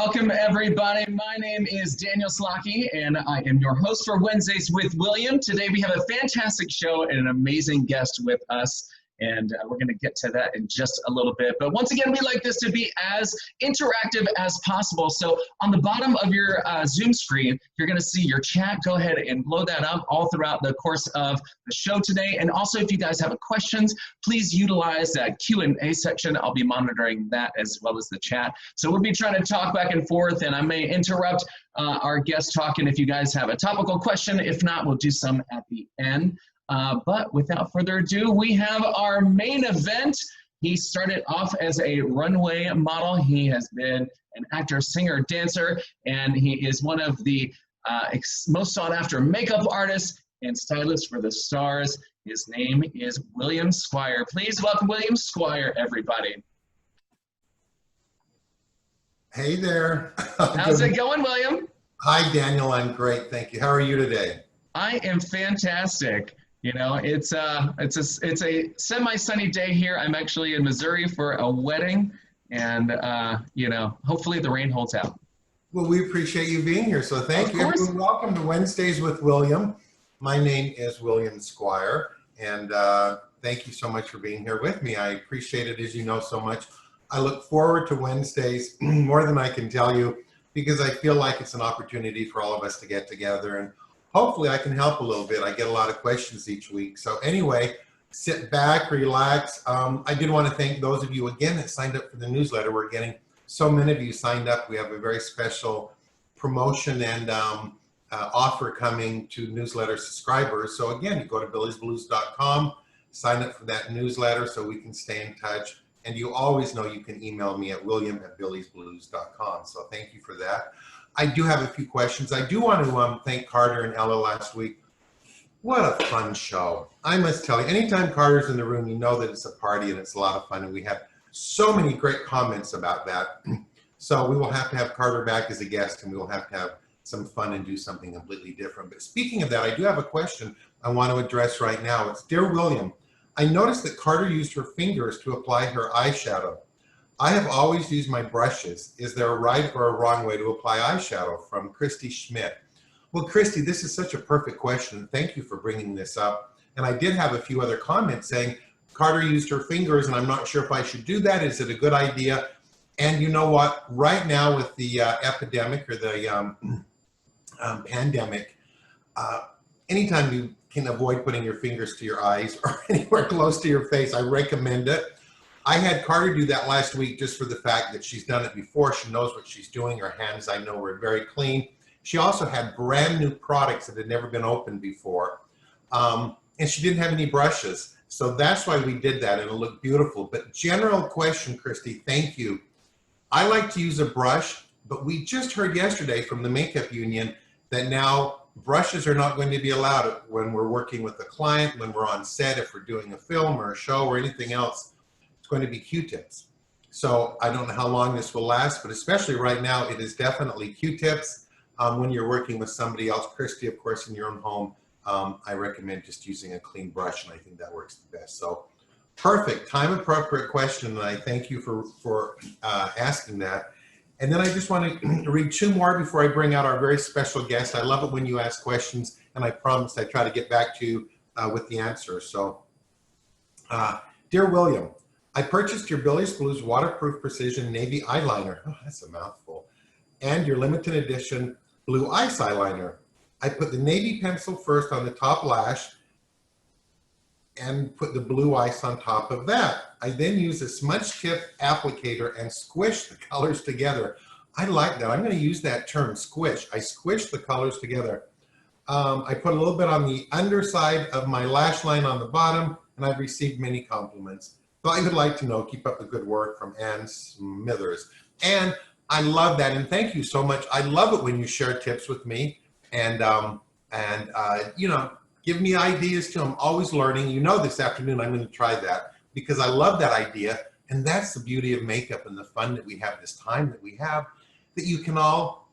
Welcome, everybody. My name is Daniel Slocky, and I am your host for Wednesdays with William. Today, we have a fantastic show and an amazing guest with us, and we're going to get to that in just a little bit. But once again, we like this to be as interactive as possible. So on the bottom of your Zoom screen, you're going to see your chat. Go ahead and blow that up all throughout the course of the show today. And also, if you guys have questions, please utilize that Q&A section. I'll be monitoring that as well as the chat. So we'll be trying to talk back and forth, and I may interrupt our guest talking if you guys have a topical question. If not, we'll do some at the end. But without further ado, we have our main event. He started off as a runway model. He has been an actor, singer, dancer, and he is one of the most sought after makeup artists and stylists for the stars. His name is William Squire. Please welcome William Squire, everybody. Hey there. How's it going, William? Hi, Daniel. I'm great. Thank you. How are you today? I am fantastic. You know, it's a semi-sunny day here. I'm actually in Missouri for a wedding, and you know, hopefully the rain holds out. Well, we appreciate you being here. So thank you. Everyone, welcome to Wednesdays with William. My name is William Squire, and thank you so much for being here with me. I appreciate it, as you know, so much. I look forward to Wednesdays more than I can tell you, because I feel like it's an opportunity for all of us to get together, and hopefully I can help a little bit. I get a lot of questions each week. So anyway, sit back, relax. I did want to thank those of you again that signed up for the newsletter. We're getting so many of you signed up. We have a very special promotion and offer coming to newsletter subscribers. So again, you go to billiesblues.com, sign up for that newsletter so we can stay in touch. And you always know you can email me at william@billiesblues.com. So thank you for that. I do have a few questions. I do want to thank Carter and Ella last week. What a fun show. I must tell you, anytime Carter's in the room, you know that it's a party and it's a lot of fun. And we had so many great comments about that. So we will have to have Carter back as a guest, and we will have to have some fun and do something completely different. But speaking of that, I do have a question I want to address right now. It's, Dear William, I noticed that Carter used her fingers to apply her eyeshadow. I have always used my brushes. Is there a right or a wrong way to apply eyeshadow? From Christy Schmidt. Well, Christy, this is such a perfect question. Thank you for bringing this up. And I did have a few other comments saying Carter used her fingers, and I'm not sure if I should do that. Is it a good idea? And you know what? Right now with the epidemic or the pandemic, anytime you can avoid putting your fingers to your eyes or anywhere close to your face, I recommend it. I had Carter do that last week just for the fact that she's done it before. She knows what she's doing. Her hands, I know, were very clean. She also had brand new products that had never been opened before. And she didn't have any brushes. So that's why we did that, and it looked beautiful. But general question, Christy, thank you. I like to use a brush, but we just heard yesterday from the Makeup Union that now brushes are not going to be allowed when we're working with a client, when we're on set, if we're doing a film or a show or anything else. It's going to be Q-tips. So I don't know how long this will last, but especially right now, it is definitely Q-tips. When you're working with somebody else, Christy, of course, in your own home, I recommend just using a clean brush, and I think that works the best. So perfect, time-appropriate question, and I thank you for asking that. And then I just want to read two more before I bring out our very special guest. I love it when you ask questions, and I promise I try to get back to you with the answer. So, Dear William, I purchased your Billy's Blues Waterproof Precision Navy Eyeliner. Oh, that's a mouthful. And your limited edition Blue Ice Eyeliner. I put the navy pencil first on the top lash and put the blue ice on top of that. I then use a smudge tip applicator and squish the colors together. I like that. I'm going to use that term, squish. I squish the colors together. I put a little bit on the underside of my lash line on the bottom, and I've received many compliments. So I would like to know, keep up the good work, from Ann Smithers. And I love that, and thank you so much. I love it when you share tips with me, and you know, give me ideas too. I'm always learning. You know, this afternoon I'm going to try that because I love that idea, and that's the beauty of makeup and the fun that we have, this time that we have, that you can all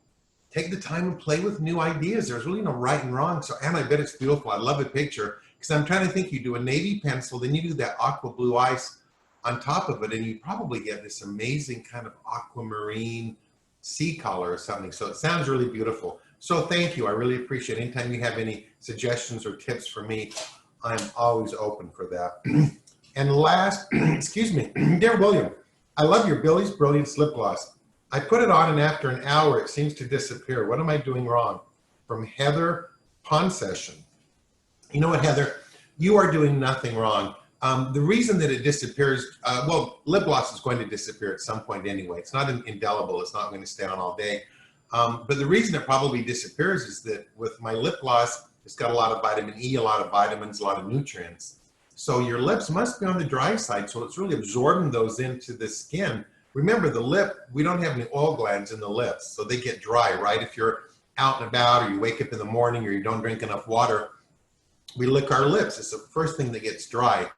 take the time and play with new ideas. There's really no right and wrong. So, Ann, I bet it's beautiful. I love the picture, because I'm trying to think, you do a navy pencil, then you do that aqua blue ice on top of it, and you probably get this amazing kind of aquamarine sea color or something. So it sounds really beautiful. So thank you. I really appreciate it. Anytime you have any suggestions or tips for me, I'm always open for that. And last, excuse me, dear William, I love your Billy's Brilliance lip gloss. I put it on and after an hour, it seems to disappear. What am I doing wrong? From Heather Pond Session. You know what, Heather? You are doing nothing wrong. The reason that it disappears, well, lip gloss is going to disappear at some point anyway. It's not indelible. It's not going to stay on all day. But the reason it probably disappears is that with my lip gloss, it's got a lot of vitamin E, a lot of vitamins, a lot of nutrients. So your lips must be on the dry side. So it's really absorbing those into the skin. Remember, the lip, we don't have any oil glands in the lips, so they get dry, right? If you're out and about, or you wake up in the morning, or you don't drink enough water, we lick our lips. It's the first thing that gets dry.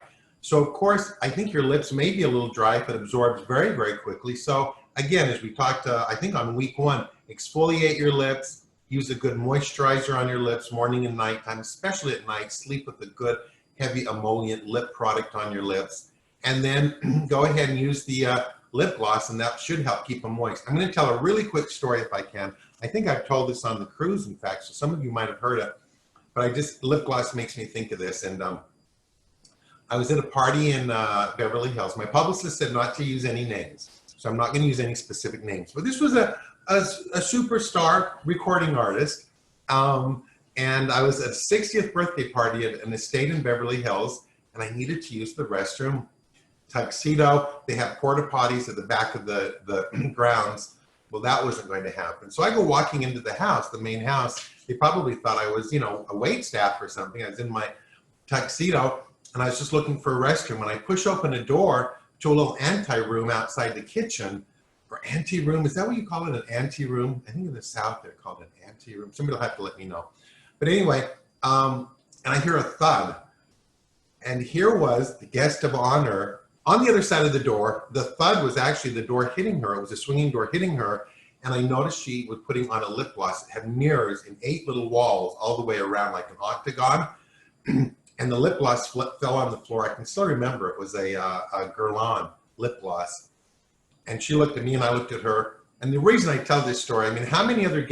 So of course, I think your lips may be a little dry, but absorbs very, very quickly. So again, as we talked, I think on week 1, exfoliate your lips, use a good moisturizer on your lips morning and nighttime, especially at night. Sleep with a good heavy emollient lip product on your lips. And then go ahead and use the lip gloss, and that should help keep them moist. I'm going to tell a really quick story if I can. I think I've told this on the cruise, in fact, so some of you might have heard it. But lip gloss makes me think of this. And I was at a party in Beverly Hills. My publicist said not to use any names, so I'm not going to use any specific names. But this was a superstar recording artist, and I was at a 60th birthday party at an estate in Beverly Hills, and I needed to use the restroom. Tuxedo, they have porta potties at the back of the grounds. Well, that wasn't going to happen. So I go walking into the house, the main house. They probably thought I was, a wait staff or something. I was in my tuxedo, and I was just looking for a restroom. And I push open a door to a little ante-room outside the kitchen. Or ante-room, is that what you call it, an ante-room? I think in the South they're called an ante-room. Somebody will have to let me know. But anyway, and I hear a thud. And here was the guest of honor on the other side of the door. The thud was actually the door hitting her. It was a swinging door hitting her. And I noticed she was putting on a lip gloss. It had mirrors in 8 little walls all the way around like an octagon. And the lip gloss fell on the floor. I can still remember it was a Guerlain lip gloss. And she looked at me and I looked at her. And the reason I tell this story, I mean, how many other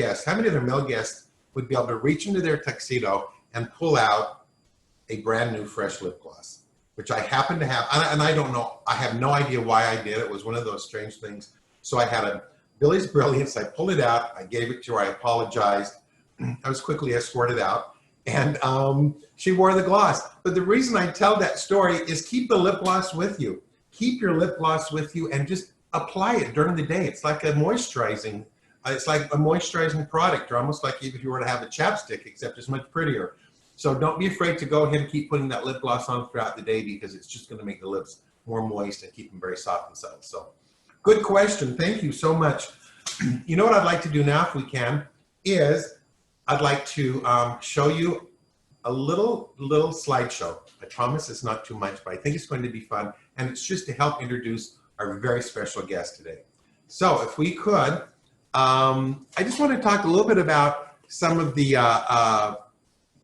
male guests would be able to reach into their tuxedo and pull out a brand new fresh lip gloss, which I happen to have. And I don't know, I have no idea why I did. It was one of those strange things. So I had a Billy's Brilliance. I pulled it out. I gave it to her. I apologized. I was quickly escorted out. And she wore the gloss. But the reason I tell that story is keep the lip gloss with you. Keep your lip gloss with you and just apply it during the day. It's like a moisturizing, product, or almost like if you were to have a chapstick, except it's much prettier. So don't be afraid to go ahead and keep putting that lip gloss on throughout the day, because it's just going to make the lips more moist and keep them very soft and subtle. So good question. Thank you so much. You know what I'd like to do now, if we can, is I'd like to show you a little slideshow. I promise it's not too much, but I think it's going to be fun. And it's just to help introduce our very special guest today. So if we could, I just want to talk a little bit about some of the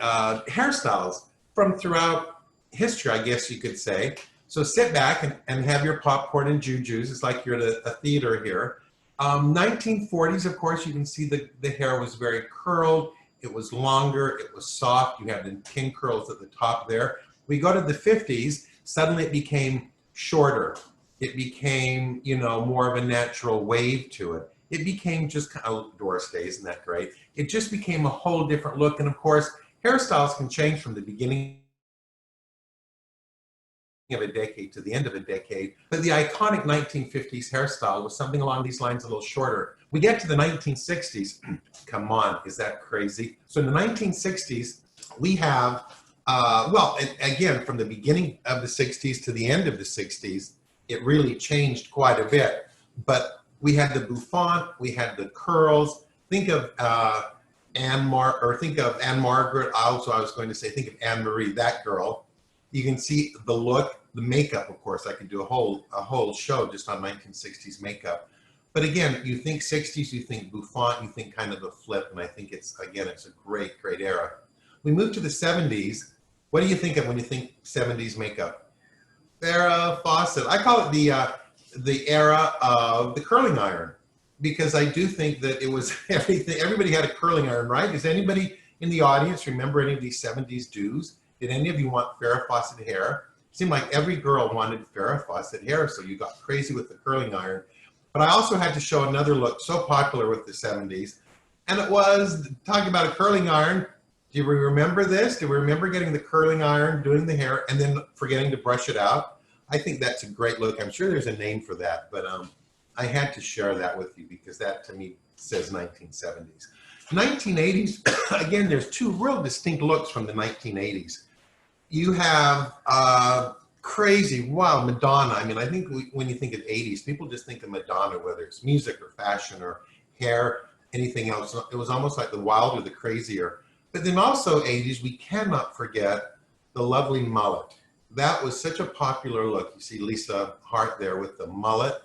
hairstyles from throughout history, I guess you could say. So sit back and have your popcorn and jujus. It's like you're at a theater here. 1940s, of course, you can see the hair was very curled. It was longer. It was soft. You had the pin curls at the top there. We go to the 50s. Suddenly it became shorter. It became, more of a natural wave to it. It became just kind of, Doris Day, isn't that great? It just became a whole different look. And of course, hairstyles can change from the beginning of a decade to the end of a decade. But the iconic 1950s hairstyle was something along these lines, a little shorter. We get to the 1960s. Come on, is that crazy? So in the 1960s, we have, again, from the beginning of the 60s to the end of the 60s, it really changed quite a bit. But we had the bouffant, we had the curls. Think of Anne Margaret. Also, I was going to say, think of Anne Marie, that girl. You can see the look, the makeup. Of course, I could do a whole show just on 1960s makeup. But again, you think 60s, you think bouffant, you think kind of a flip, and I think it's a great era. We move to the 70s. What do you think of when you think 70s makeup? Farrah Fawcett. I call it the era of the curling iron. because I do think that it was everything. Everybody had a curling iron, right? Does anybody in the audience remember any of these 70s do's? Did any of you want Farrah Fawcett hair? It seemed like every girl wanted Farrah Fawcett hair, so you got crazy with the curling iron. But I also had to show another look so popular with the 70s, and it was talking about a curling iron. Do we remember this? Do we remember getting the curling iron, doing the hair, and then forgetting to brush it out? I think that's a great look. I'm sure there's a name for that, but I had to share that with you because that to me says 1970s. 1980s, again, there's two real distinct looks from the 1980s. You have crazy, wow, Madonna. I mean, I think when you think of 80s, people just think of Madonna, whether it's music or fashion or hair, anything else. It was almost like the wilder, the crazier. But then also 80s, we cannot forget the lovely mullet. That was such a popular look. You see Lisa Hart there with the mullet.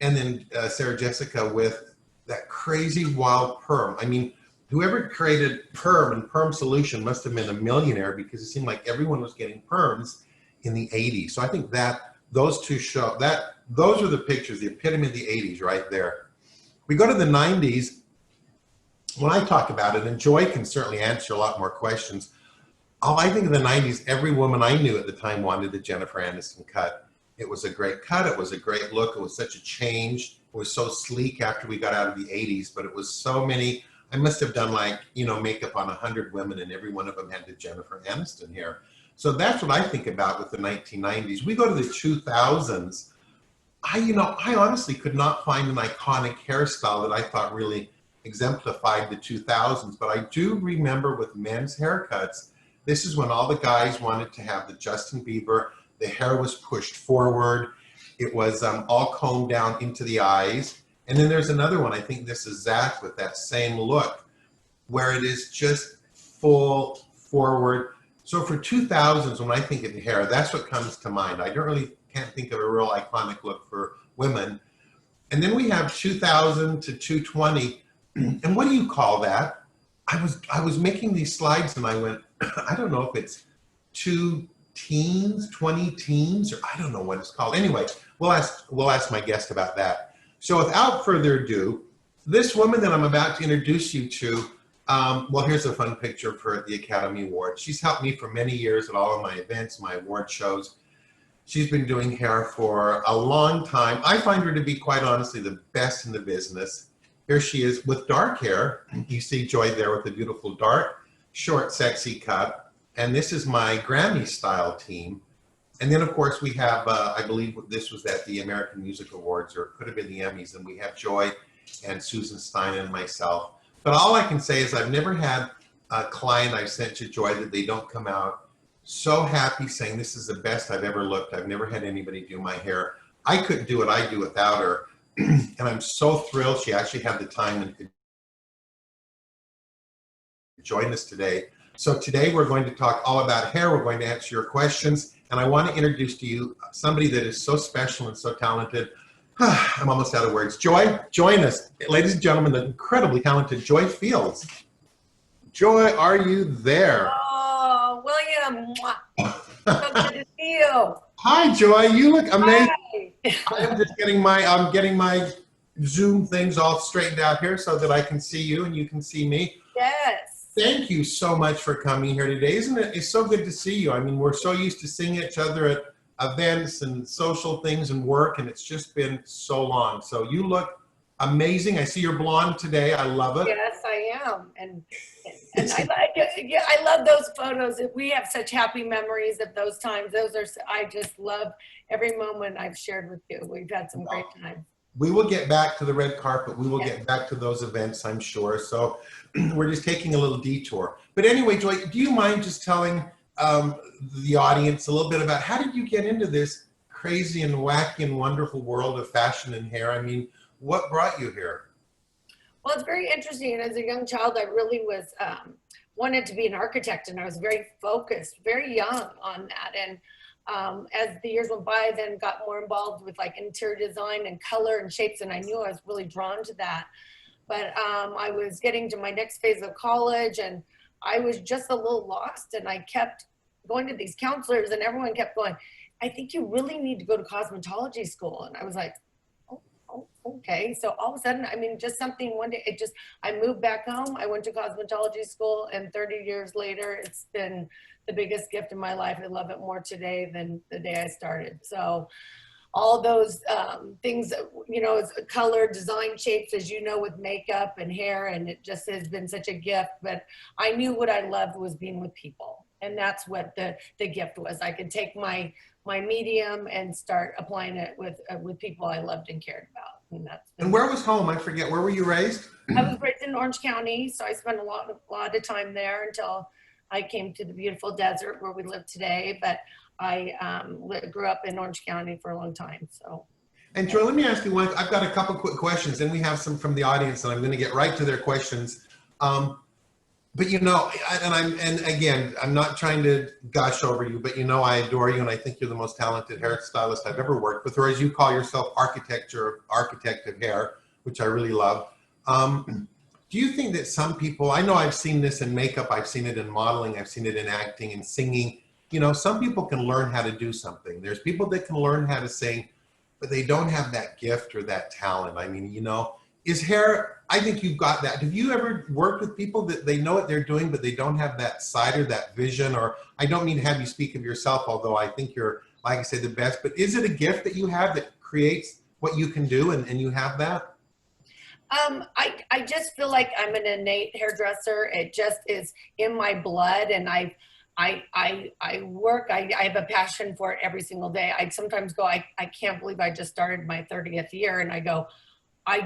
And then Sarah Jessica with that crazy wild perm. I mean, whoever created perm and perm solution must have been a millionaire because it seemed like everyone was getting perms in the 80s. So I think that those two show that those are the pictures, the epitome of the 80s right there. We go to the 90s. When I talk about it, and Joy can certainly answer a lot more questions. Oh, I think in the 90s, every woman I knew at the time wanted the Jennifer Aniston cut. It was a great cut. It was a great look. It was such a change. It was so sleek after we got out of the 80s, but it was so many. I must have done like, makeup on 100 women and every one of them had the Jennifer Aniston hair. So that's what I think about with the 1990s. We go to the 2000s. I honestly could not find an iconic hairstyle that I thought really exemplified the 2000s, but I do remember with men's haircuts, this is when all the guys wanted to have the Justin Bieber. The hair was pushed forward. It was all combed down into the eyes. And then there's another one. I think this is Zach with that same look where it is just full forward. So for 2000s, when I think of the hair, that's what comes to mind. I can't think of a real iconic look for women. And then we have 2000 to 220. And what do you call that? I was making these slides and I went, I don't know if it's 2 teens, 20 teens, or I don't know what it's called. Anyway, we'll ask my guest about that. So without further ado, this woman that I'm about to introduce you to, well, here's a fun picture of her at the Academy Awards. She's helped me for many years at all of my events, my award shows. She's been doing hair for a long time. I find her to be, quite honestly, the best in the business. Here she is with dark hair. You see Joy there with the beautiful dark, short, sexy cut. And this is my Grammy style team. And then of course we have, I believe this was at the American Music Awards, or it could have been the Emmys. And we have Joy and Susan Stein and myself. But all I can say is I've never had a client I've sent to Joy that they don't come out so happy saying this is the best I've ever looked. I've never had anybody do my hair. I couldn't do what I do without her. And I'm so thrilled she actually had the time and could join us today. So today we're going to talk all about hair. We're going to answer your questions. And I want to introduce to you somebody that is so special and so talented. I'm almost out of words. Joy, join us. Ladies and gentlemen, the incredibly talented Joy Fields. Joy, are you there? Oh, William. So good to see you. Hi, Joy. You look amazing. Hi. I'm just getting my Zoom things all straightened out here so that I can see you and you can see me. Yes. Thank you so much for coming here today. Isn't it? It's so good to see you. I mean, we're so used to seeing each other at events and social things and work, and it's just been so long. So you look amazing. I see you're blonde today. I love it. Yes, I am. And I like it. Yeah, I love those photos. We have such happy memories of those times. I just love every moment I've shared with you. We've had some great times. We will get back to the red carpet. We will get back to those events, I'm sure. So we're just taking a little detour. But anyway, Joy, do you mind just telling the audience a little bit about how did you get into this crazy and wacky and wonderful world of fashion and hair? I mean, what brought you here? Well, it's very interesting. As a young child, I really was wanted to be an architect, and I was very focused, very young on that. And as the years went by, then got more involved with like interior design and color and shapes, and I knew I was really drawn to that. But I was getting to my next phase of college, and I was just a little lost, and I kept going to these counselors, and everyone kept going, I think you really need to go to cosmetology school. And I was like, okay. So all of a sudden, I mean, just something one day, I moved back home. I went to cosmetology school, and 30 years later, it's been the biggest gift in my life. I love it more today than the day I started. So all those things, you know, color, design, shapes, as you know, with makeup and hair, and it just has been such a gift. But I knew what I loved was being with people, and that's what the gift was. I could take my medium and start applying it with people I loved and cared about. And where was home? I forget. Where were you raised? I was raised in Orange County, so I spent a lot of time there until I came to the beautiful desert where we live today. But I grew up in Orange County for a long time. So. And Joy, let me ask you one. I've got a couple quick questions. Then we have some from the audience, and I'm going to get right to their questions. But you know, and again, I'm not trying to gush over you, but you know, I adore you, and I think you're the most talented hairstylist I've ever worked with, or as you call yourself, architect of hair, which I really love. Do you think that some people, I know I've seen this in makeup, I've seen it in modeling, I've seen it in acting and singing. You know, some people can learn how to do something. There's people that can learn how to sing, but they don't have that gift or that talent. I mean, you know, is hair, I think you've got that. Have you ever worked with people that they know what they're doing, but they don't have that side or that vision? Or I don't mean to have you speak of yourself, although I think you're, like I said, the best, but is it a gift that you have that creates what you can do, and you have that? I just feel like I'm an innate hairdresser. It just is in my blood, and I work, I have a passion for it every single day. I sometimes go, I can't believe I just started my 30th year, and I go, I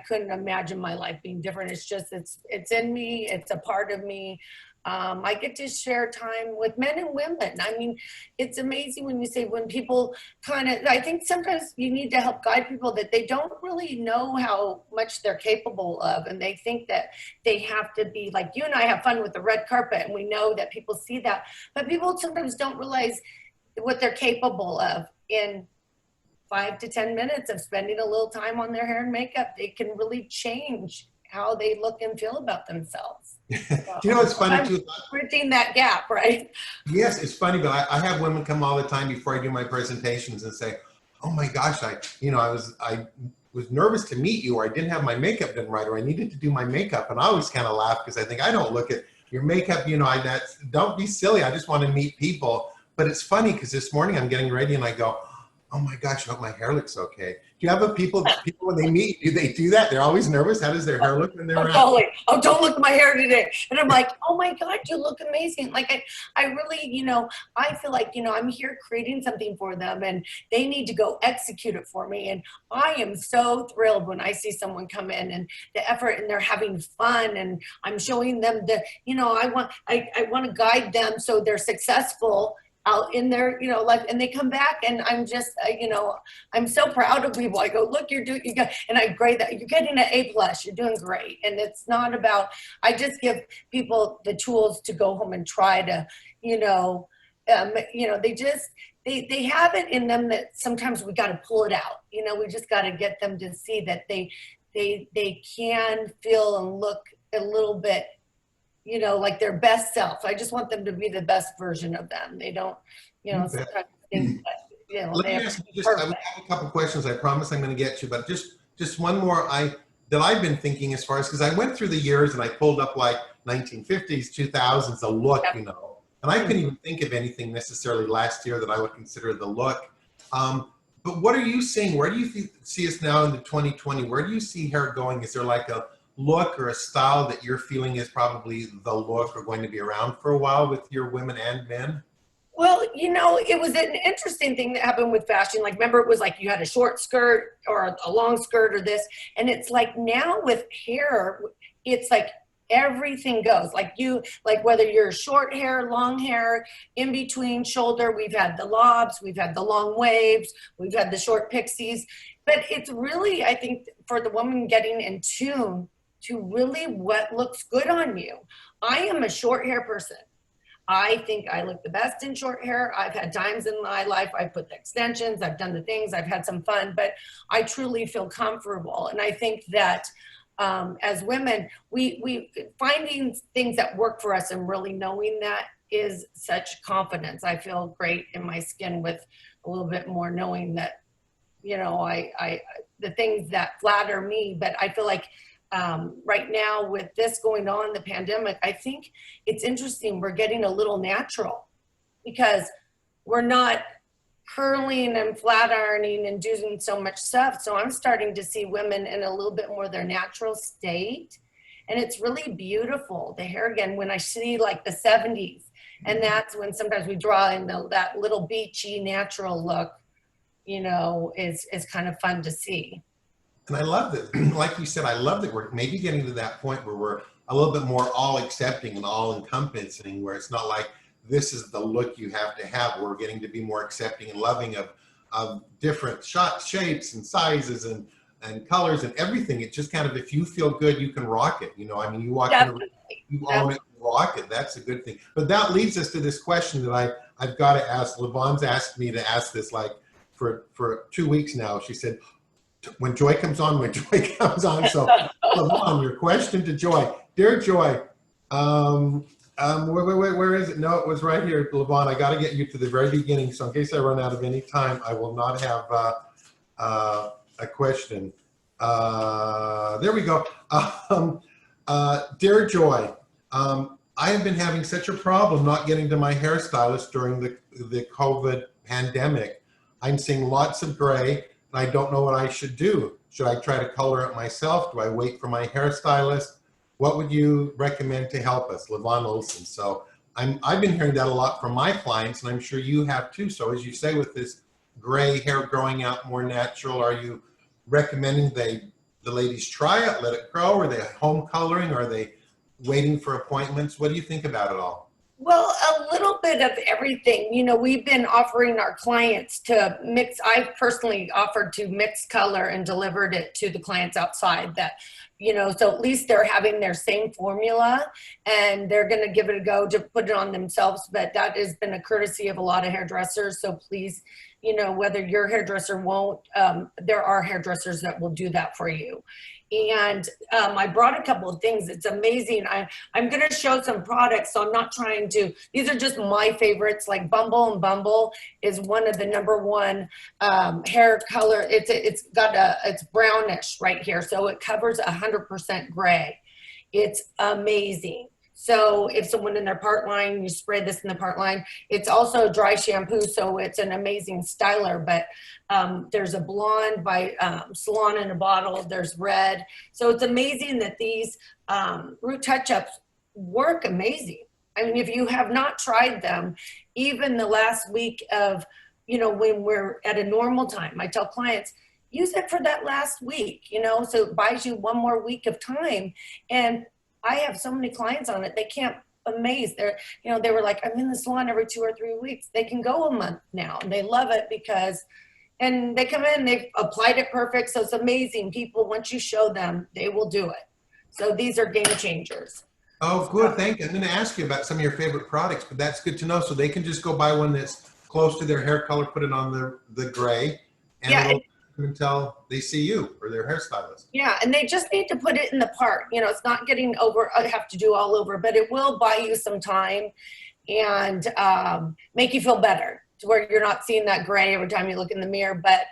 couldn't imagine my life being different. It's just, it's in me. It's a part of me. I get to share time with men and women. I mean, it's amazing when you say, when people I think sometimes you need to help guide people that they don't really know how much they're capable of. And they think that they have to be like you and I have fun with the red carpet. And we know that people see that, but people sometimes don't realize what they're capable of in 5 to 10 minutes of spending a little time on their hair and makeup. They can really change how they look and feel about themselves. So, you know, it's funny too. Bridging that gap, right? Yes, it's funny, but I have women come all the time before I do my presentations and say, "Oh my gosh, I was nervous to meet you, or I didn't have my makeup done right, or I needed to do my makeup." And I always kind of laugh because I think I don't look at your makeup, you know, don't be silly. I just want to meet people. But it's funny because this morning I'm getting ready and I go, "Oh my gosh, I hope my hair looks okay." Do you have people when they meet, do they do that? They're always nervous. How does their hair look when they're around? Totally. Oh, don't look at my hair today. And I'm like, oh my God, you look amazing. Like I really, you know, I feel like, you know, I'm here creating something for them and they need to go execute it for me. And I am so thrilled when I see someone come in and the effort and they're having fun and I'm showing them the, you know, I want to guide them so they're successful out in their, you know, life, and they come back and I'm just, you know, I'm so proud of people. I go, look, you got, and I grade that, you're getting an A+, you're doing great. And it's not about, I just give people the tools to go home and try to, you know, they just, they have it in them that sometimes we got to pull it out. You know, we just got to get them to see that they can feel and look a little bit, you know, like their best self. I just want them to be the best version of them. They don't, you know, sometimes think that, you know, let me ask you I have a couple questions. I promise I'm going to get you, but just one more that I've been thinking as far as, because I went through the years and I pulled up like 1950s, 2000s, a look, you know, and I couldn't even think of anything necessarily last year that I would consider the look. But what are you seeing? Where do you see us now in the 2020? Where do you see hair going? Is there like a look or a style that you're feeling is probably the look or going to be around for a while with your women and men? Well, you know, it was an interesting thing that happened with fashion. Like, remember, it was like you had a short skirt or a long skirt or this. And it's like now with hair, it's like everything goes. Like whether you're short hair, long hair, in between shoulder, we've had the lobs, we've had the long waves, we've had the short pixies. But it's really, I think, for the woman getting in tune to really what looks good on you. I am a short hair person. I think I look the best in short hair. I've had times in my life I've put the extensions, I've done the things, I've had some fun, but I truly feel comfortable. And I think that as women, we finding things that work for us and really knowing that is such confidence. I feel great in my skin with a little bit more knowing that you know, the things that flatter me, but I feel like right now with this going on, the pandemic, I think it's interesting. We're getting a little natural because we're not curling and flat ironing and doing so much stuff. So I'm starting to see women in a little bit more their natural state. And it's really beautiful, the hair again, when I see like the 70s. And that's when sometimes we draw in that little beachy natural look, you know, is kind of fun to see. And I love that, like you said, I love that we're maybe getting to that point where we're a little bit more all accepting and all encompassing, where it's not like this is the look you have to have. We're getting to be more accepting and loving of different shapes and sizes and colors and everything. It's just kind of, if you feel good, you can rock it. You know, I mean, you walk in, you always rock it. That's a good thing. But that leads us to this question that I've got to ask. Levon's asked me to ask this like for 2 weeks now. She said, when Joy comes on, when Joy comes on. So Levon, your question to Joy. Dear Joy, where is it? No, it was right here, Levon. I got to get you to the very beginning. So in case I run out of any time, I will not have a question. There we go. Dear Joy, I have been having such a problem not getting to my hairstylist during the COVID pandemic. I'm seeing lots of gray, and I don't know what I should do. Should I try to color it myself? Do I wait for my hairstylist? What would you recommend to help us? Levon Olson. So I've been hearing that a lot from my clients, and I'm sure you have too. So as you say, with this gray hair growing out more natural, are you recommending the ladies try it, let it grow? Are they home coloring? Are they waiting for appointments? What do you think about it all? Well, a little bit of everything. You know, we've been offering our clients to mix. I've personally offered to mix color and delivered it to the clients outside that, you know, so at least they're having their same formula and they're going to give it a go to put it on themselves. But that has been a courtesy of a lot of hairdressers. So please, you know, whether your hairdresser won't, there are hairdressers that will do that for you. And I brought a couple of things. It's amazing. I'm going to show some products, so I'm not trying to, these are just my favorites, like Bumble and Bumble is one of the #1 hair color. It's brownish right here. So it covers 100% gray. It's amazing. So if someone in their part line, you spray this in the part line. It's also dry shampoo, so it's an amazing styler. But there's a blonde by Salon in a Bottle. There's red. So it's amazing that these root touch-ups work amazing. I mean, if you have not tried them, even the last week of, you know, when we're at a normal time, I tell clients, use it for that last week, you know, so it buys you one more week of time. And I have so many clients on it, they can't amaze. They're, you know, they were like, I'm in the salon every 2 or 3 weeks. They can go a month now and they love it because, and they come in, they've applied it perfect. So it's amazing. People, once you show them, they will do it. So these are game changers. Oh, good. Thank you. I'm going to ask you about some of your favorite products, but that's good to know. So they can just go buy one that's close to their hair color, put it on the gray, and yeah, until they see you or their hairstylist. Yeah, and they just need to put it in the part. You know, it's not getting over, I have to do all over, but it will buy you some time and make you feel better to where you're not seeing that gray every time you look in the mirror. But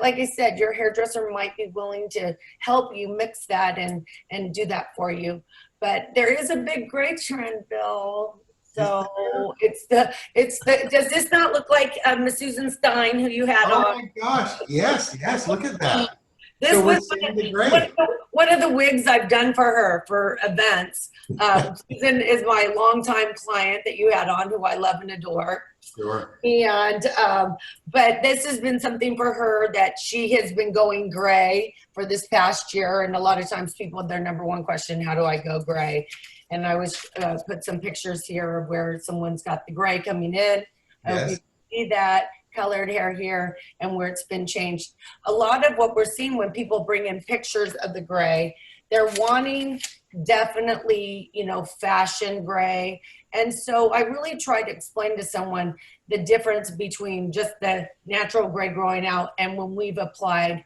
like I said, your hairdresser might be willing to help you mix that and do that for you. But there is a big gray trend, Bill. So does this not look like Miss Susan Stein, who you had on? Oh my gosh, yes, look at that. This so was one of the wigs I've done for her for events. Susan is my longtime client that you had on, who I love and adore. Sure. And, but this has been something for her that she has been going gray for this past year. And a lot of times people, their #1 question, how do I go gray? And I always put some pictures here of where someone's got the gray coming in. I hope you see that colored hair here and where it's been changed. A lot of what we're seeing when people bring in pictures of the gray, they're wanting definitely, you know, fashion gray. And so I really try to explain to someone the difference between just the natural gray growing out and when we've applied.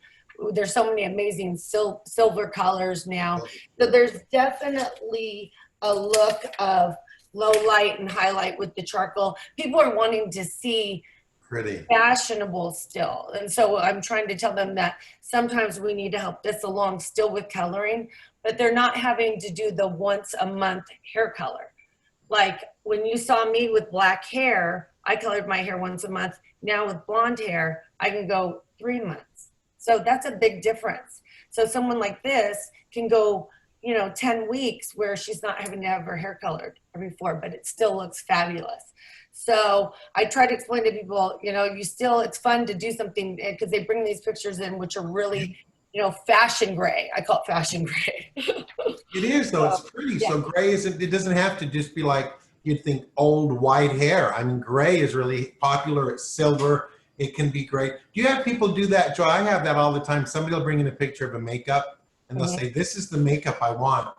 There's so many amazing silver colors now. So there's definitely a look of low light and highlight with the charcoal. People are wanting to see pretty. fashionable still. And so I'm trying to tell them that sometimes we need to help this along still with coloring, but they're not having to do the once a month hair color. Like when you saw me with black hair, I colored my hair once a month. Now with blonde hair, I can go 3 months. So that's a big difference. So someone like this can go, 10 weeks where she's not having to have her hair colored every 4, but it still looks fabulous. So I try to explain to people, it's fun to do something because they bring these pictures in, which are really, fashion gray. I call it fashion gray. It is, though. It's pretty. Yeah. So gray isn't, it doesn't have to just be like you'd think old white hair. I mean, gray is really popular. It's silver. It can be great. Do you have people do that, Joy? I have that all the time. Somebody will bring in a picture of a makeup and they'll say, this is the makeup I want.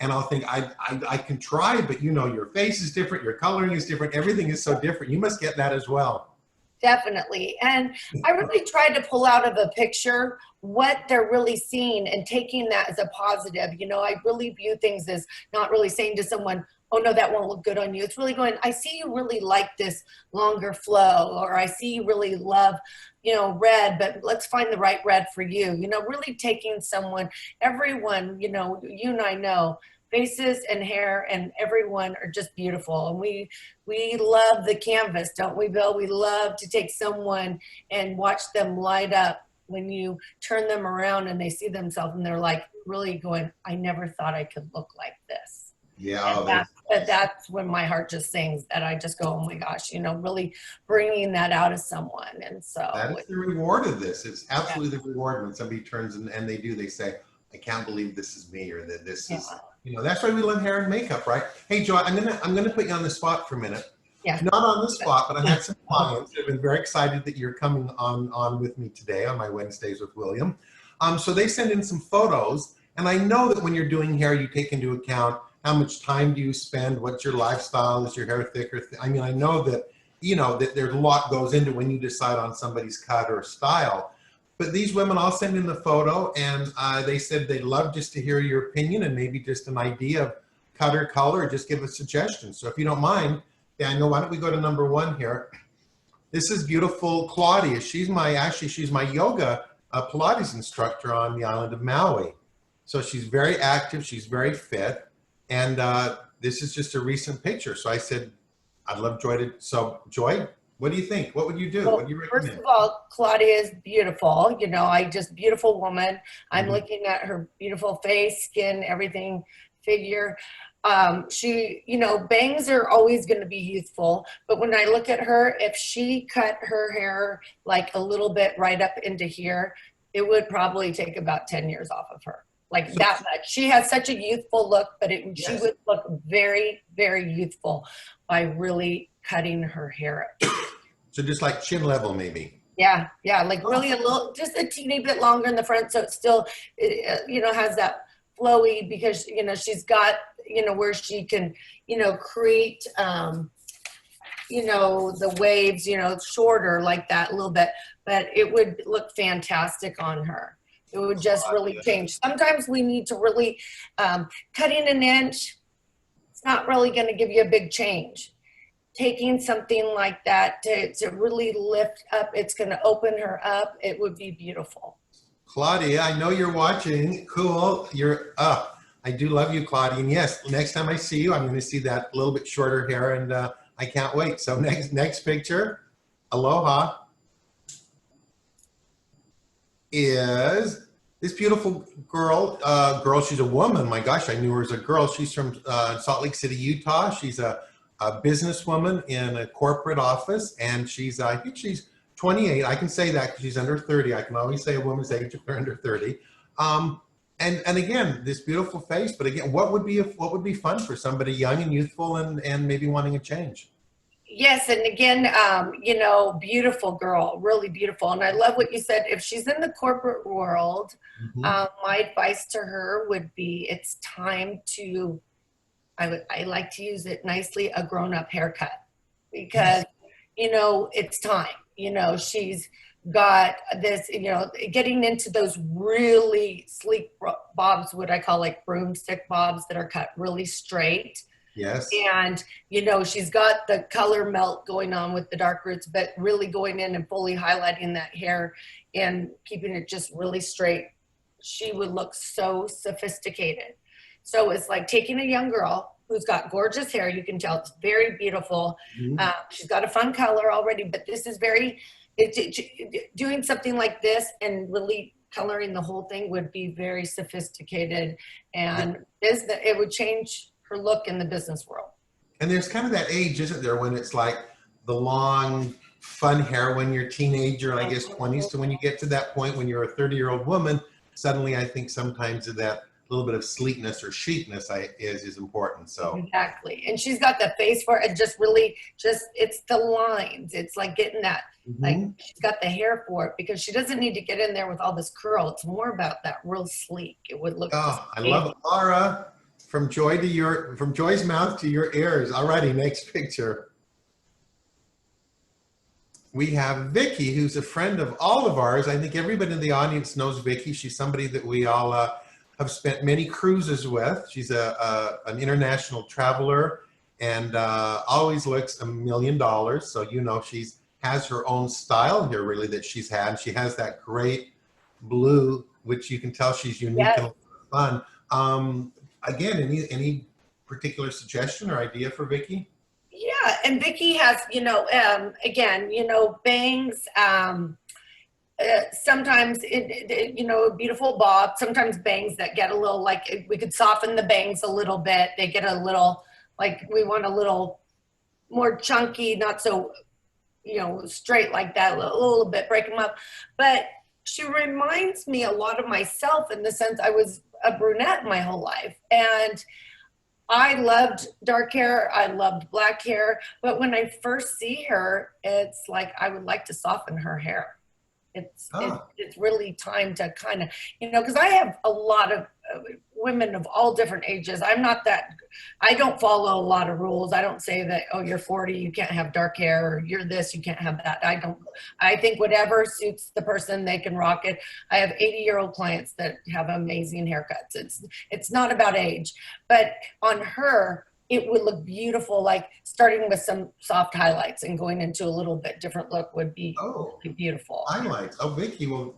And I'll think, I can try, but your face is different. Your coloring is different. Everything is so different. You must get that as well. Definitely. And I really tried to pull out of a picture what they're really seeing and taking that as a positive. I really view things as not really saying to someone, oh no, that won't look good on you. It's really going, I see you really like this longer flow, or I see you really love, red, but let's find the right red for you. Really taking someone, everyone, you and I know, faces and hair and everyone are just beautiful. And we love the canvas, don't we, Bill? We love to take someone and watch them light up when you turn them around and they see themselves and they're like really going, I never thought I could look like this. Yeah. That's when my heart just sings, that I just go, oh my gosh, really bringing that out of someone. And so that's the reward of this. It's absolutely the reward when somebody turns and they say, I can't believe this is me, or that this is, that's why we love hair and makeup, right? Hey, Joy, I'm gonna put you on the spot for a minute. Yeah. Not on the spot, but I had some clients that have been very excited that you're coming on with me today on my Wednesdays with William. So they send in some photos, and I know that when you're doing hair, you take into account how much time do you spend, what's your lifestyle, is your hair thicker? I mean, I know that, that there's a lot goes into when you decide on somebody's cut or style. But these women all send in the photo, and they said they'd love just to hear your opinion and maybe just an idea of cut or color, or just give a suggestion. So if you don't mind, Daniel, why don't we go to number 1 here? This is beautiful Claudia. She's my yoga Pilates instructor on the island of Maui. So she's very active, she's very fit, and this is just a recent picture. So I said, I'd love Joy to, so Joy, what do you think? What would you do? Well, what do you recommend? First of all, Claudia is beautiful. Beautiful woman. I'm looking at her beautiful face, skin, everything, figure. She, bangs are always going to be youthful, but when I look at her, if she cut her hair like a little bit right up into here, it would probably take about 10 years off of her. Like that much. She has such a youthful look, but she would look very, very youthful by really cutting her hair up. So just like chin level, maybe. Yeah, like really just a teeny bit longer in the front, so it still, has that flowy, because she's got where she can create the waves shorter like that a little bit, but it would look fantastic on her. It would just really change. Sometimes we need to really cutting an inch. It's not really going to give you a big change. Taking something like that to really lift up, it's going to open her up. It would be beautiful. Claudia, I know you're watching. Cool. You're up. I do love you, Claudia. And yes, next time I see you, I'm going to see that little bit shorter hair, and I can't wait. So next picture, aloha, is this beautiful girl. She's a woman. My gosh, I knew her as a girl. She's from Salt Lake City, Utah. She's a businesswoman in a corporate office, and I think she's 28. I can say that because she's under 30. I can always say a woman's age if they're under 30. And again, this beautiful face. But again, what would be fun for somebody young and youthful and maybe wanting a change? Yes, and again, beautiful girl, really beautiful. And I love what you said. If she's in the corporate world, my advice to her would be, it's time to, I like to use it nicely, a grown-up haircut, because, it's time. She's got this, getting into those really sleek bobs, what I call like broomstick bobs that are cut really straight. Yes. And, you know, she's got the color melt going on with the dark roots, but really going in and fully highlighting that hair and keeping it just really straight. She would look so sophisticated. So it's like taking a young girl who's got gorgeous hair. You can tell it's very beautiful. Mhm. She's got a fun color already, but this is very, doing something like this and really coloring the whole thing would be very sophisticated, and it would change her look in the business world. And there's kind of that age, isn't there, when it's like the long, fun hair when you're a teenager, and I guess 20s, to when you get to that point when you're a 30-year-old woman, suddenly I think sometimes that little bit of sleekness or chicness is important. So exactly. And she's got the face for it, just really it's the lines. It's like getting that, like she's got the hair for it, because she doesn't need to get in there with all this curl. It's more about that real sleek. It would look. Oh, I love it. Laura, from Joy's mouth to your ears. Alrighty, next picture. We have Vicky, who's a friend of all of ours. I think everybody in the audience knows Vicky. She's somebody that we all have spent many cruises with. She's an international traveler and always looks $1 million. So, you know, has her own style here, really, that she's had. She has that great blue, which you can tell she's unique and fun. Again, any particular suggestion or idea for Vicky? Yeah, and Vicky has, you know, again, you know, bangs. Sometimes you know, a beautiful bob. Sometimes bangs that get a little, like, we could soften the bangs a little bit. They get a little, like, we want a little more chunky, not so, you know, straight like that. A little bit, break them up. But she reminds me a lot of myself, in the sense I was a brunette my whole life, and I loved dark hair. I loved black hair. But when I first see her, it's like I would like to soften her hair. It's really time to kind of, you know, because I have a lot of women of all different ages. I don't follow a lot of rules. I don't say that, oh, you're 40, you can't have dark hair, or you're this, you can't have that. I think whatever suits the person, they can rock it. I have 80-year-old clients that have amazing haircuts. It's not about age, but on her, it would look beautiful, like starting with some soft highlights and going into a little bit different look would be beautiful. Highlights. Oh, Vicky, well,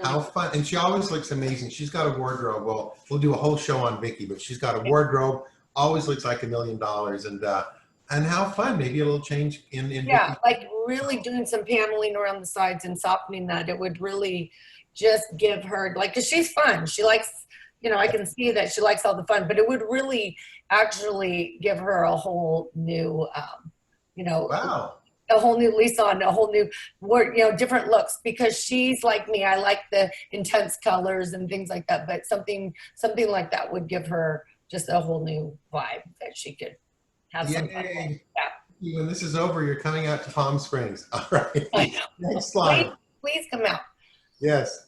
how fun. And she always looks amazing. She's got a wardrobe. Well, we'll do a whole show on Vicky, but she's got a wardrobe, always looks like $1 million. And how fun. Maybe a little change in Vicky. Like really doing some paneling around the sides and softening that. It would really just give her, like, because she's fun. She likes, you know, I can see that she likes all the fun, but it would really actually give her a whole new, you know, a whole new lease on, a whole new, you know, different looks, because she's like me. I like the intense colors and things like that, but something like that would give her just a whole new vibe that she could have some fun with. Yeah. When this is over, you're coming out to Palm Springs. All right. Next slide. Please come out. Yes.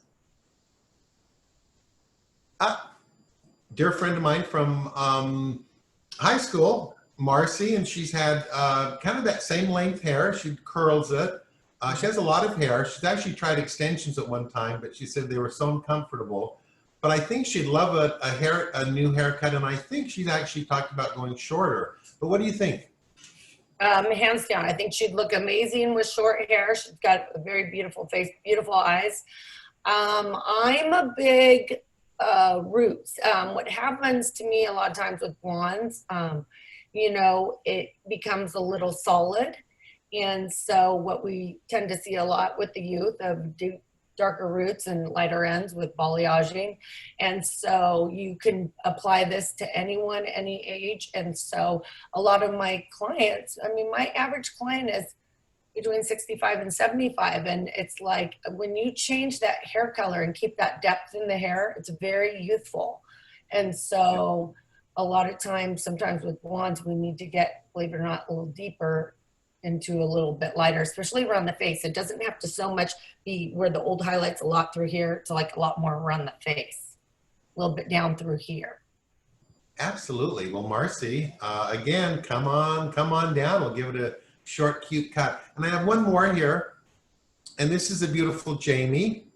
Dear friend of mine from high school, Marcy, and she's had kind of that same length hair. She curls it. She has a lot of hair. She's actually tried extensions at one time, but she said they were so uncomfortable. But I think she'd love a new haircut, and I think she's actually talked about going shorter. But what do you think? Hands down, I think she'd look amazing with short hair. She's got a very beautiful face, beautiful eyes. I'm a big roots. What happens to me a lot of times with blondes, you know, it becomes a little solid. And so what we tend to see a lot with the youth of darker roots and lighter ends with balayaging. And so you can apply this to anyone, any age. And so a lot of my clients, I mean, my average client is between 65 and 75. And it's like, when you change that hair color and keep that depth in the hair, it's very youthful. And so a lot of times, sometimes with blondes, we need to get, believe it or not, a little deeper into a little bit lighter, especially around the face. It doesn't have to so much be where the old highlights a lot through here to like a lot more around the face, a little bit down through here. Absolutely. Well, Marcy, again, come on down. We'll give it a short, cute cut. And I have one more here. And this is a beautiful Jamie,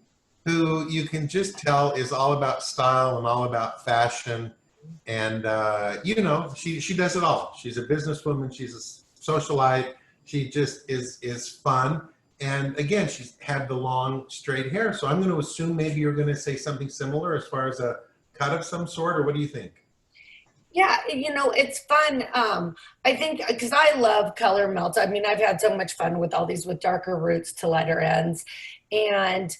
who you can just tell is all about style and all about fashion. And you know, she does it all. She's a businesswoman. She's a socialite. She just is fun. And again, she's had the long straight hair. So I'm going to assume maybe you're going to say something similar as far as a cut of some sort, or what do you think? Yeah, you know, it's fun. I think because I love color melts. I mean, I've had so much fun with all these with darker roots to lighter ends. And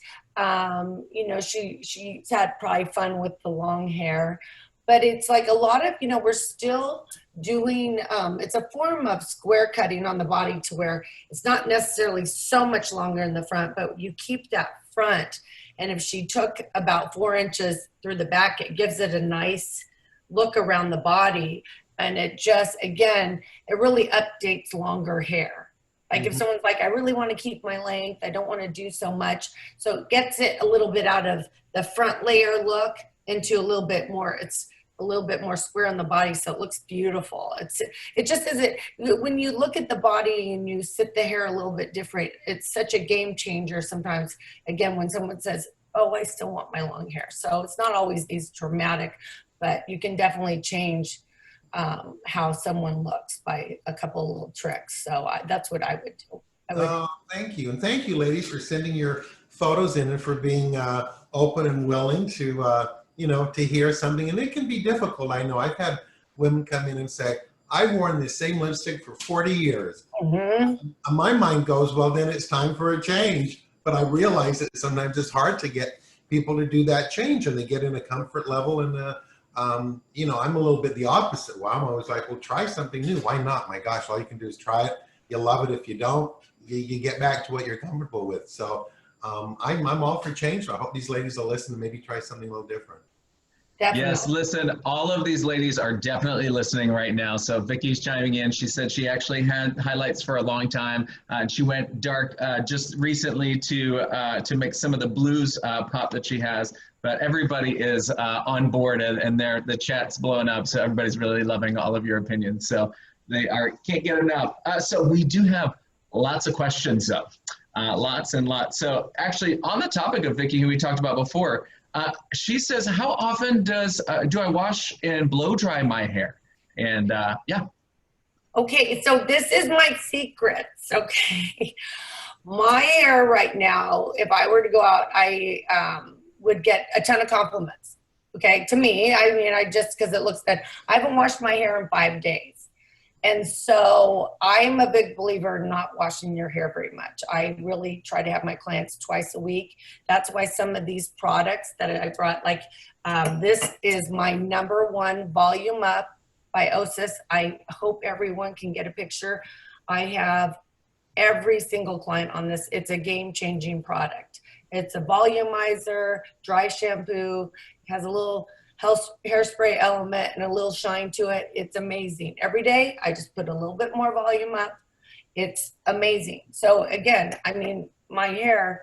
you know, she's had probably fun with the long hair. But it's like a lot of, you know, we're still doing it's a form of square cutting on the body to where it's not necessarily so much longer in the front, but you keep that front. And if she took about 4 inches through the back, it gives it a nice look around the body. And it just, again, it really updates longer hair. Like if someone's like, I really want to keep my length, I don't want to do so much. So it gets it a little bit out of the front layer look into a little bit more, it's a little bit more square on the body. So it looks beautiful. It just is it, when you look at the body and you sit the hair a little bit different, it's such a game changer sometimes. Again, when someone says, oh, I still want my long hair. So it's not always these dramatic, but you can definitely change how someone looks by a couple of little tricks. So that's what I would do. Oh, thank you. And thank you, ladies, for sending your photos in and for being open and willing to, you know, to hear something. And it can be difficult. I know I've had women come in and say, I've worn the same lipstick for 40 years. My mind goes, well, then it's time for a change. But I realize that sometimes it's hard to get people to do that change, and they get in a comfort level. And, you know, I'm a little bit the opposite. Well, I'm always like, well, try something new. Why not? My gosh, all you can do is try it. You love it. If you don't, you get back to what you're comfortable with. So I'm all for change. So I hope these ladies will listen and maybe try something a little different. Definitely. Yes, listen, all of these ladies are definitely listening right now. So Vicky's chiming in. She said she actually had highlights for a long time. And she went dark just recently to make some of the blues pop that she has. But everybody is on board, and the chat's blowing up. So everybody's really loving all of your opinions. So they can't get enough. So we do have lots of questions up, lots and lots. So actually, on the topic of Vicky, who we talked about before, she says, how often do I wash and blow dry my hair? And yeah. Okay, so this is my secrets, okay? My hair right now, if I were to go out, I would get a ton of compliments, okay? To me, I mean, just because it looks good. I haven't washed my hair in 5 days. And so I'm a big believer in not washing your hair very much. I really try to have my clients twice a week. That's why some of these products that I brought, like this is my #1 Volume Up by Osis. I hope everyone can get a picture. I have every single client on this. It's a game-changing product. It's a volumizer, dry shampoo, has a little hairspray element and a little shine to it. It's amazing. Every day I just put a little bit more volume up. It's amazing. So again, I mean, my hair,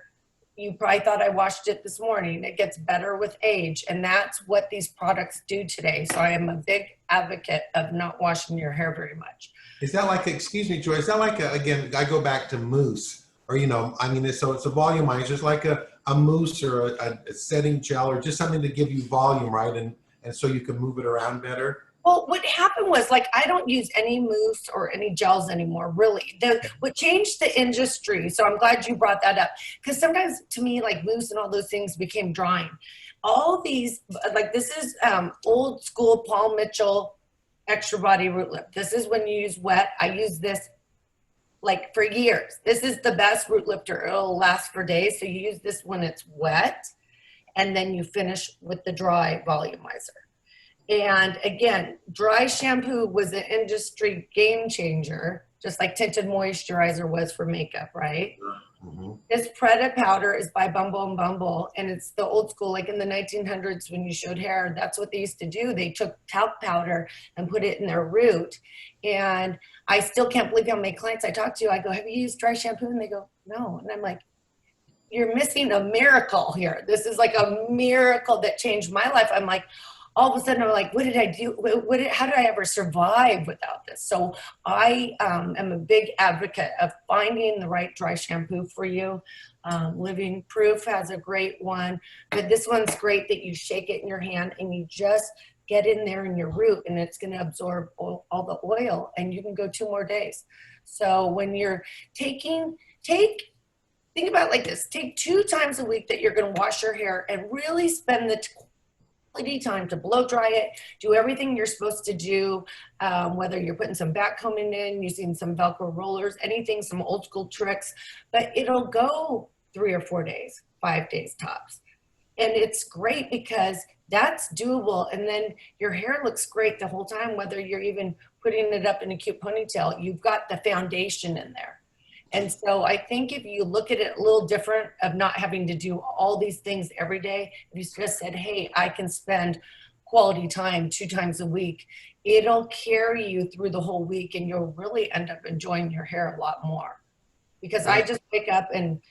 you probably thought I washed it this morning. It gets better with age, and that's what these products do today. So I am a big advocate of not washing your hair very much. Is that like, excuse me, Joy, is that like, again, I go back to mousse, or, you know, I mean, so it's a volumizer, just like a mousse or a setting gel, or just something to give you volume, right? And so you can move it around better. Well, what happened was, like, I don't use any mousse or any gels anymore, really. What changed the industry, so I'm glad you brought that up, because sometimes to me, like, mousse and all those things became drying. All these, like, this is old school Paul Mitchell Extra Body Root Lift. This is when you use wet. I use this like for years. This is the best root lifter. It'll last for days. So you use this when it's wet, and then you finish with the dry volumizer. And again, dry shampoo was an industry game changer, just like tinted moisturizer was for makeup, right? This Preda powder is by Bumble and Bumble, and it's the old school, like in the 1900s when you showed hair, that's what they used to do. They took talc powder and put it in their root. And I still can't believe how many clients I talk to, I go, have you used dry shampoo? And they go, no. And I'm like, you're missing a miracle here. This is like a miracle that changed my life. I'm like, all of a sudden I'm like, what did I do? How did I ever survive without this? So I am a big advocate of finding the right dry shampoo for you. Living Proof has a great one, but this one's great that you shake it in your hand and you just get in there in your root, and it's going to absorb all the oil, and you can go 2 more days. So when you're think about it like this, take 2 times a week that you're going to wash your hair and really spend the quality time to blow dry it, do everything you're supposed to do, whether you're putting some back combing in, using some Velcro rollers, anything, some old school tricks, but it'll go 3 or 4 days, 5 days tops. And it's great because that's doable. And then your hair looks great the whole time, whether you're even putting it up in a cute ponytail, you've got the foundation in there. And so I think if you look at it a little different of not having to do all these things every day, if you just said, hey, I can spend quality time 2 times a week, it'll carry you through the whole week, and you'll really end up enjoying your hair a lot more. Because I just wake up and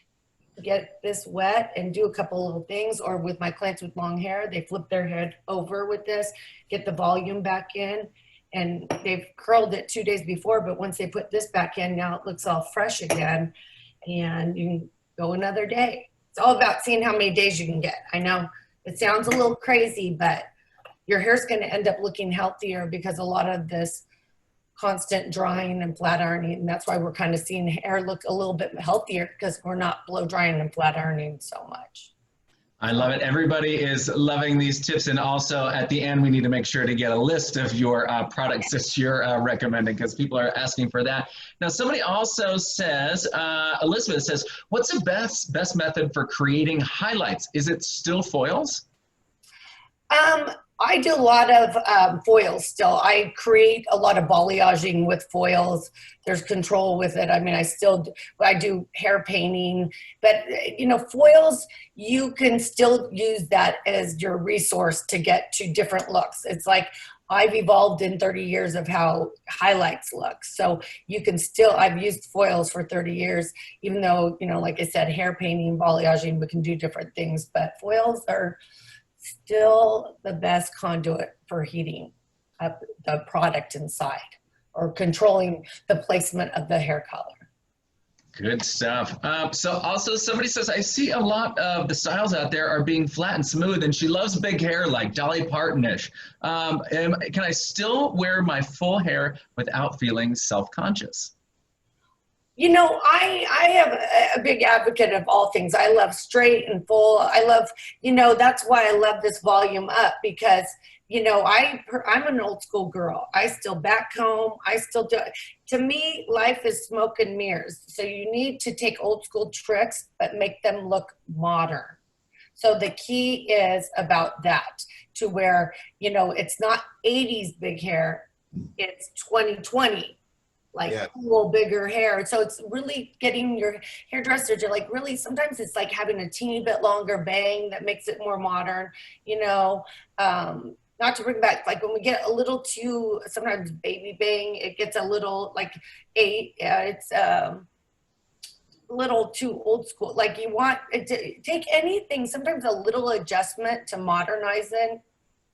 get this wet and do a couple little things, or with my clients with long hair, they flip their head over with this, get the volume back in, and they've curled it 2 days before, but once they put this back in, now it looks all fresh again, and you can go another day. It's all about seeing how many days you can get. I know it sounds a little crazy, but your hair's going to end up looking healthier because a lot of this constant drying and flat ironing, and that's why we're kind of seeing hair look a little bit healthier, because we're not blow drying and flat ironing so much. I love it. Everybody is loving these tips. And also at the end, we need to make sure to get a list of your products that you're recommending, because people are asking for that. Now, somebody also says, Elizabeth says, what's the best method for creating highlights? Is it still foils? I do a lot of foils still. I create a lot of balayaging with foils. There's control with it. I mean, I do hair painting, but you know, foils, you can still use that as your resource to get to different looks. It's like I've evolved in 30 years of how highlights look. So you can still, I've used foils for 30 years, even though, you know, like I said, hair painting, balayaging, we can do different things, but foils are still the best conduit for heating up the product inside or controlling the placement of the hair color. Good stuff. So also somebody says, I see a lot of the styles out there are being flat and smooth, and she loves big hair like Dolly Parton-ish. Can I still wear my full hair without feeling self-conscious? You know, I am a big advocate of all things. I love straight and full. I love, you know, that's why I love this volume up, because, you know, I'm an old school girl. I still back comb. I still do. To me, life is smoke and mirrors. So you need to take old school tricks, but make them look modern. So the key is about that, to where, you know, it's not 80s big hair. It's 2020. Like cool, bigger hair. So it's really getting your hairdresser to like really, sometimes it's like having a teeny bit longer bang that makes it more modern, you know, not to bring back, like when we get a little too, sometimes baby bang, it gets a little like it's a little too old school. Like you want it to take anything, sometimes a little adjustment to modernize it,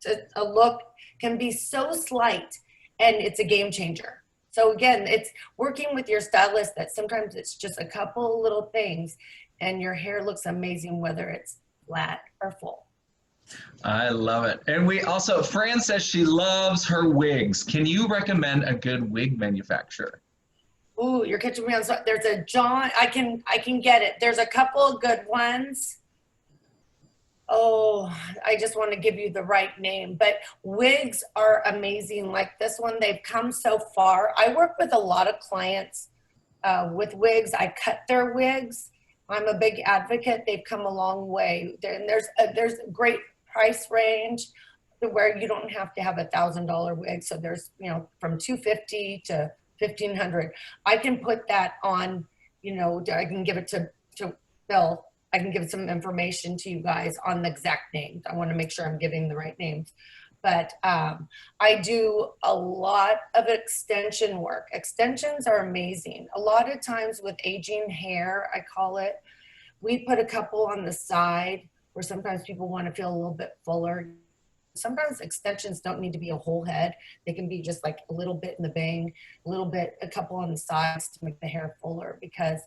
to a look can be so slight, and it's a game changer. So again, it's working with your stylist that sometimes it's just a couple little things and your hair looks amazing, whether it's flat or full. I love it. And we also, Fran says she loves her wigs. Can you recommend a good wig manufacturer? Ooh, you're catching me on. There's a John, I can get it. There's a couple of good ones. Oh, I just want to give you the right name, but wigs are amazing. Like this one, they've come so far. I work with a lot of clients with wigs. I cut their wigs. I'm a big advocate. They've come a long way. There's a great price range where you don't have to have $1,000 wig. So there's, you know, from $250 to $1,500. I can put that on, you know, I can give it to Bill. I can give some information to you guys on the exact names. I want to make sure I'm giving the right names. But I do a lot of extension work. Extensions are amazing. A lot of times with aging hair, I call it, we put a couple on the side where sometimes people want to feel a little bit fuller. Sometimes extensions don't need to be a whole head. They can be just like a little bit in the bang, a couple on the sides to make the hair fuller, because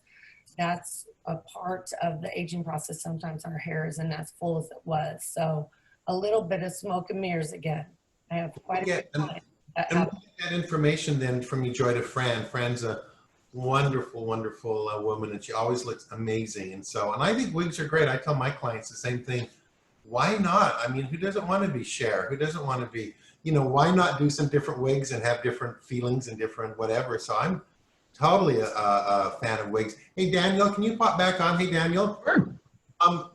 that's a part of the aging process. Sometimes our hair isn't as full as it was. So a little bit of smoke and mirrors again. I have quite a few clients that And have. we'll get that information then from you, Joy, to Fran. Fran's a wonderful, wonderful woman, and she always looks amazing. And so, and I think wigs are great. I tell my clients the same thing. Why not? I mean, who doesn't want to be Cher? Who doesn't want to be, why not do some different wigs and have different feelings and different whatever? So I'm totally a fan of wigs. Hey, Daniel, can you pop back on? Hey, Daniel. Sure.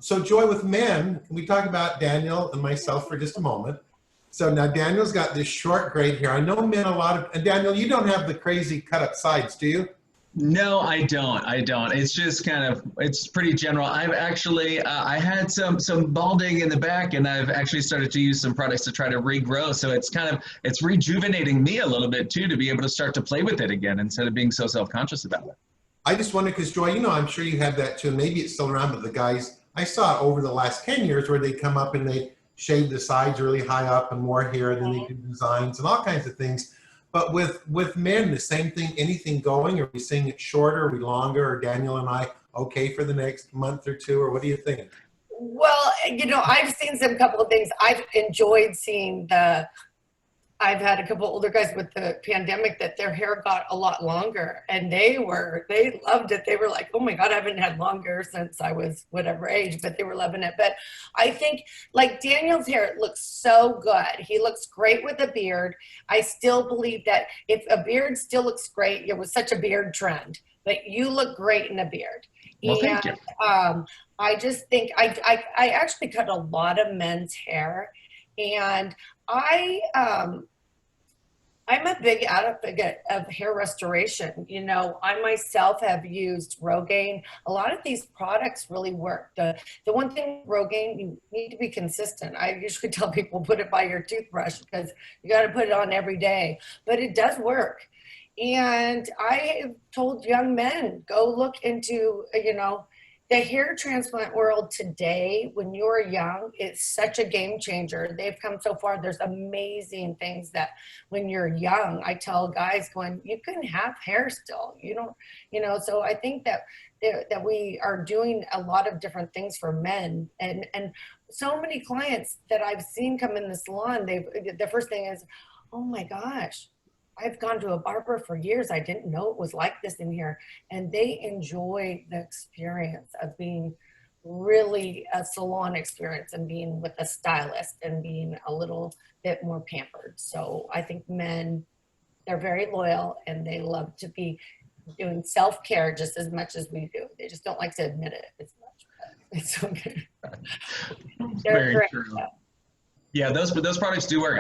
So Joy, with men, can we talk about Daniel and myself for just a moment? So now Daniel's got this short great hair. I know men and Daniel, you don't have the crazy cut up sides, do you? No, I don't. It's just it's pretty general. I've actually, I had some balding in the back, and I've actually started to use some products to try to regrow. So it's rejuvenating me a little bit too, to be able to start to play with it again instead of being so self-conscious about it. I just wonder, because Joy, I'm sure you had that too. Maybe it's still around, but the guys, I saw it over the last 10 years where they come up and they shave the sides really high up and more hair, and then they do designs and all kinds of things. But with men, the same thing, anything going? Are we seeing it shorter? Are we longer? Are Daniel and I okay for the next month or two? Or what do you think? Well, I've seen some couple of things. I've enjoyed seeing I've had a couple older guys with the pandemic that their hair got a lot longer, and they loved it. They were like, oh my God, I haven't had longer since I was whatever age, but they were loving it. But I think like Daniel's hair looks so good. He looks great with a beard. I still believe that if a beard still looks great, it was such a beard trend, but you look great in a beard. Well, thank you. I just think I actually cut a lot of men's hair, and I'm a big advocate of hair restoration. I myself have used Rogaine. A lot of these products really work. The one thing, Rogaine, you need to be consistent. I usually tell people put it by your toothbrush because you got to put it on every day, but it does work. And I have told young men, go look into, the hair transplant world today, when you're young, it's such a game changer. They've come so far. There's amazing things that when you're young, I tell guys going, you can have hair still. You don't, so I think that we are doing a lot of different things for men. And so many clients that I've seen come in the salon, the first thing is, oh my gosh, I've gone to a barber for years. I didn't know it was like this in here. And they enjoy the experience of being really a salon experience and being with a stylist and being a little bit more pampered. So I think men, they're very loyal and they love to be doing self-care just as much as we do. They just don't like to admit it as much, but it's okay. Very true. Yeah, those products do work.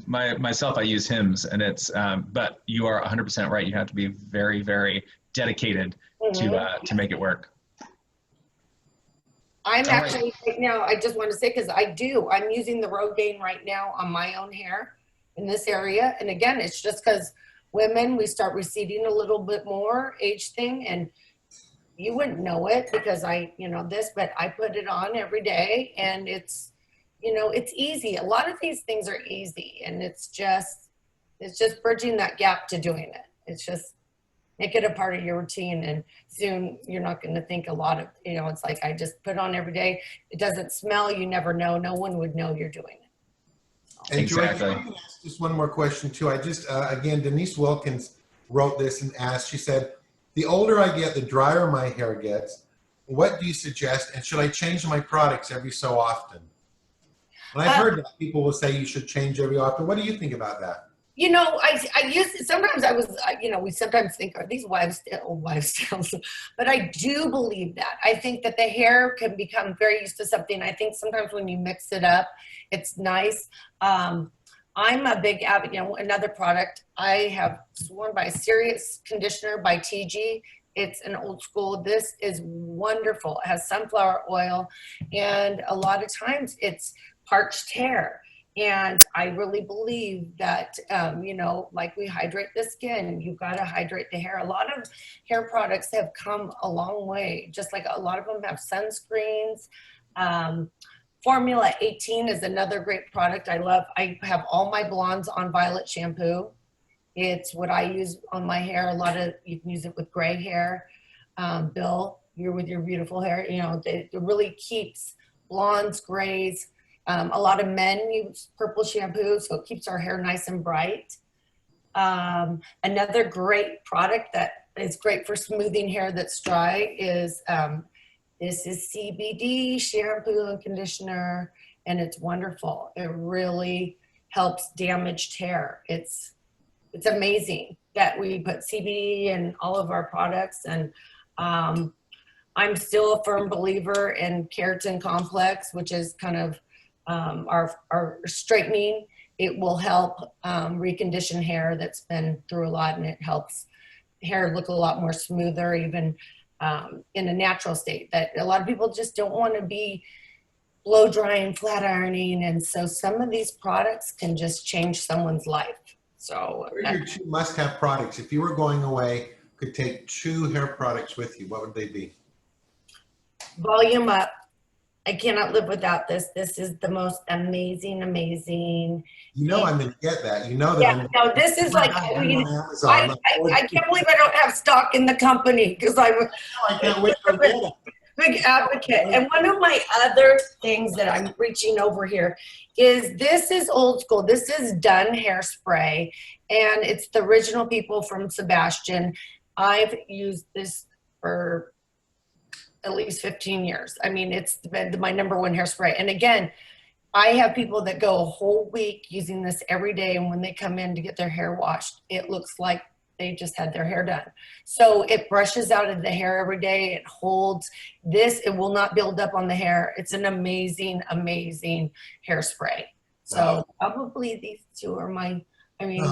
Myself, I use Hims, and it's. But you are 100% right. You have to be very, very dedicated to make it work. I'm actually right now. I just want to say because I'm using the Rogaine right now on my own hair in this area, and again, it's just because women we start receding a little bit more age thing, and you wouldn't know it because but I put it on every day, and it's. It's easy. A lot of these things are easy, and it's just bridging that gap to doing it. It's just make it a part of your routine, and soon you're not going to think a lot of, it's like I just put it on every day. It doesn't smell. You never know. No one would know you're doing it. And exactly. George, I can ask just one more question too. I just, again, Denise Wilkins wrote this and asked, she said, the older I get, the drier my hair gets. What do you suggest? And should I change my products every so often? And I've heard that people will say you should change every often. What do you think about that? I used sometimes I was, we sometimes think, are these old wives' tales? But I do believe that. I think that the hair can become very used to something. I think sometimes when you mix it up, it's nice. I'm a big advocate. Another product I have sworn by, Serious Conditioner by TG. It's an old school. This is wonderful. It has sunflower oil, and a lot of times it's parched hair. And I really believe that, like we hydrate the skin, you've got to hydrate the hair. A lot of hair products have come a long way, just like a lot of them have sunscreens. Formula 18 is another great product I love. I have all my blondes on Violet shampoo. It's what I use on my hair. You can use it with gray hair. Bill, you're with your beautiful hair. It really keeps blondes, grays, A lot of men use purple shampoo, so it keeps our hair nice and bright. Another great product that is great for smoothing hair that's dry is this is CBD shampoo and conditioner, and it's wonderful. It really helps damaged hair. It's amazing that we put CBD in all of our products, and I'm still a firm believer in keratin complex, which is kind of our straightening. It will help recondition hair that's been through a lot, and it helps hair look a lot more smoother, even in a natural state. That a lot of people just don't want to be blow drying, flat ironing, and so some of these products can just change someone's life. So what are your 2 must-have products? If you were going away, could take 2 hair products with you, what would they be? Volume Up. I cannot live without this. This is the most amazing. You know I'm going to get that. You know that. Yeah, no, this is like, I mean, I can't believe I don't have stock in the company because I can't wait to get it. Big advocate. And one of my other things that I'm reaching over here is this is old school. This is Done hairspray, and it's the original people from Sebastian. I've used this for at least 15 years. I mean, it's been my #1 hairspray. And again, I have people that go a whole week using this every day, and when they come in to get their hair washed, it looks like they just had their hair done. So it brushes out of the hair every day. It holds this. It will not build up on the hair. It's an amazing hairspray. So probably these 2 are my, I mean,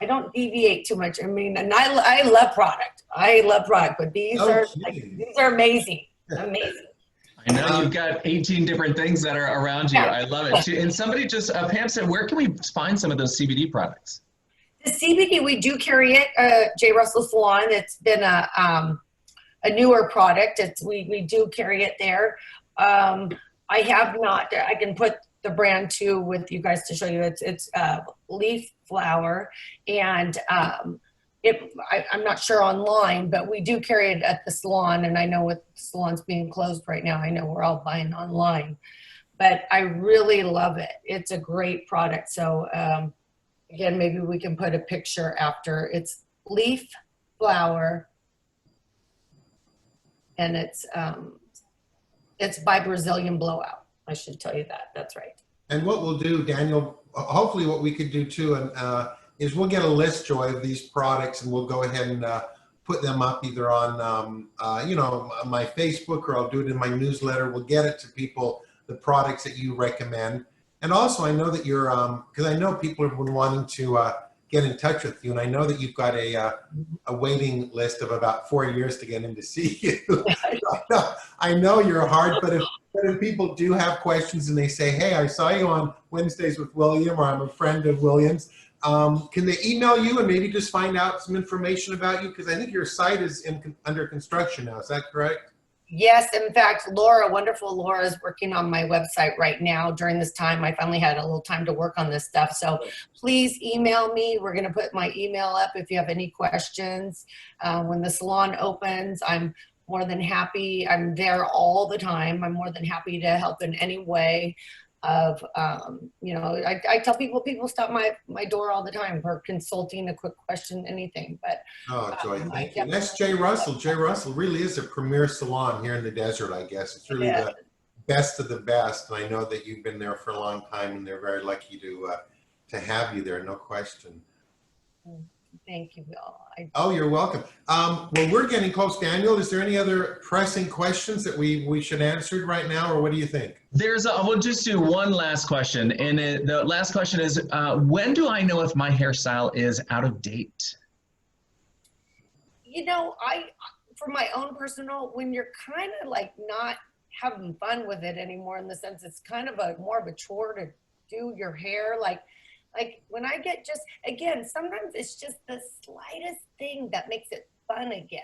I don't deviate too much. I mean, and I love product. I love product, but these are amazing. Amazing. I know you've got 18 different things that are around you. Yeah. I love it. And somebody just, Pam said, where can we find some of those CBD products? The CBD, we do carry it, J. Russell Salon. It's been a newer product. We do carry it there. I have not, I can put the brand too with you guys to show you. It's leaf flower, and I'm not sure online, but we do carry it at the salon. And I know with salons being closed right now, I know we're all buying online, but I really love it. It's a great product. So again, maybe we can put a picture after. It's leaf flower, and it's by Brazilian Blowout. I should tell you that. That's right. And what we'll do, Daniel, hopefully what we could do too, is we'll get a list, Joy, of these products, and we'll go ahead and put them up either on, you know, my Facebook, or I'll do it in my newsletter. We'll get it to people, the products that you recommend. And also, I know that you're, because I know people have been wanting to get in touch with you, and I know that you've got a waiting list of about 4 years to get in to see you. I know you're hard, but if people do have questions and they say, hey, I saw you on Wednesdays with William, or I'm a friend of William's, can they email you and maybe just find out some information about you? Because I think your site is under construction now. Is that correct? Yes. In fact, Laura, wonderful Laura, is working on my website right now. During this time, I finally had a little time to work on this stuff. So please email me. We're going to put my email up if you have any questions. When the salon opens, I'm more than happy. I'm there all the time. I'm more than happy to help in any way. You know, I tell people stop my door all the time for consulting, a quick question, anything. But Joy, thank you. That's J. Russell. J. Russell really is a premier salon here in the desert, I guess. It's really the best of the best, and I know that you've been there for a long time, and they're very lucky to have you there, no question. Thank you, Bill. Oh, you're welcome. Well, we're getting close. Daniel, is there any other pressing questions that we should answer right now, or what do you think? We'll just do one last question. And the last question is, when do I know if my hairstyle is out of date? You know, for my own personal, when you're kind of like not having fun with it anymore, in the sense it's kind of more of a chore to do your hair, like when I get again, sometimes it's just the slightest thing that makes it fun again.